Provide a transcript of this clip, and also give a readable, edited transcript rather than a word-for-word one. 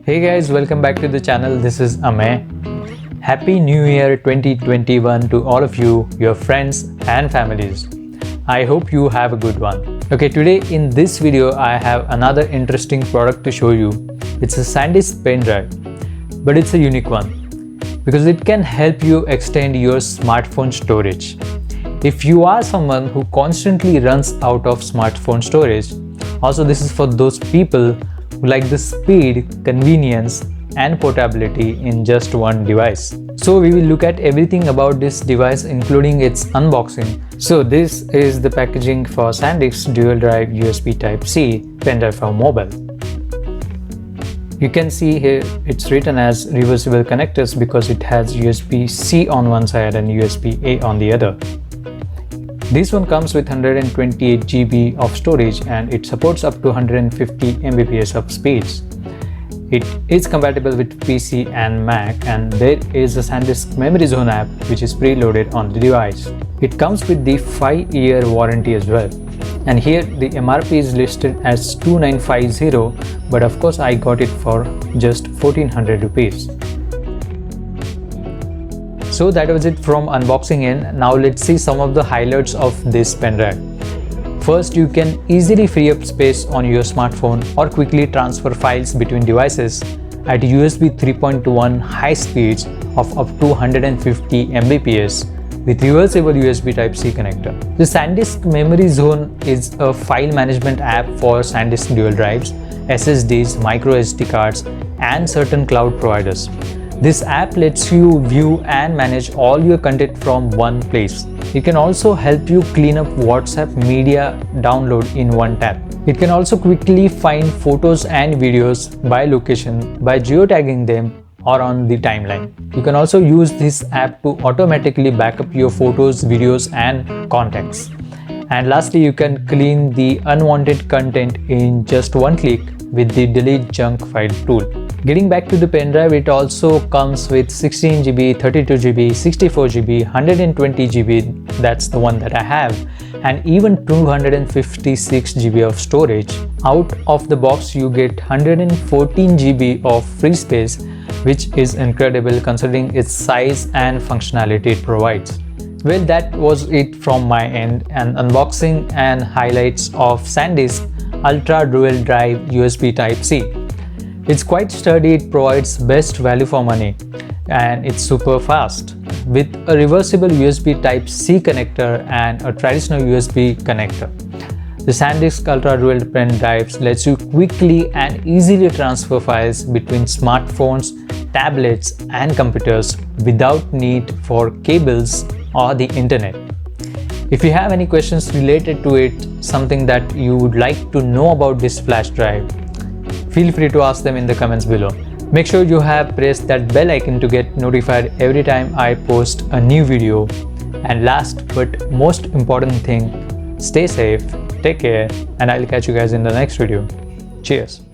Hey guys, welcome back to the channel. This is Amay. Happy New Year 2021 to all of you, your friends and families. I hope you have a good one. Okay, today in this video I have another interesting product to show you. It's a SanDisk pendrive, but it's a unique one because it can help you extend your smartphone storage. If you are someone who constantly runs out of smartphone storage, also this is for those people who like the speed, convenience and portability in just one device. So we will look at everything about this device including its unboxing. So this is the packaging for SanDisk dual drive USB Type-C pendrive for mobile. You can see here it's written as reversible connectors because it has USB-C on one side and USB-A on the other. This one comes with 128 GB of storage and it supports up to 150 Mbps of speeds. It is compatible with PC and Mac, and there is a SanDisk Memory Zone app which is preloaded on the device. It comes with the 5-year warranty as well. And here the MRP is listed as 2950, but of course I got it for just 1400 rupees. So that was it from unboxing end. Now let's see some of the highlights of this pendrive. First, you can easily free up space on your smartphone or quickly transfer files between devices at USB 3.1 high speeds of up to 150 Mbps with reversible USB Type-C connector. The SanDisk Memory Zone is a file management app for SanDisk dual drives, SSDs, microsd cards and certain cloud providers. This app lets you view and manage all your content from one place. It can also help you clean up WhatsApp media download in one tap. It can also quickly find photos and videos by location by geotagging them or on the timeline. You can also use this app to automatically back up your photos, videos and contacts. And lastly, you can clean the unwanted content in just one click with the delete junk file tool. Getting back to the pendrive, it also comes with 16 GB, 32 GB, 64 GB, 120 GB, that's the one that I have, and even 256 GB of storage. Out of the box you get 114 GB of free space, which is incredible considering its size and functionality it provides. Well, that was it from my end, an unboxing and highlights of SanDisk Ultra Dual Drive USB Type-C. It's quite sturdy, it provides best value for money and it's super fast. With a reversible USB Type-C connector and a traditional USB connector, the SanDisk Ultra Dual Pen Drives lets you quickly and easily transfer files between smartphones, tablets and computers without need for cables or the internet. If you have any questions related to it, something that you would like to know about this flash drive, feel free to ask them in the comments below. Make sure you have pressed that bell icon to get notified every time I post a new video. And last but most important thing, stay safe, take care, and I'll catch you guys in the next video. Cheers.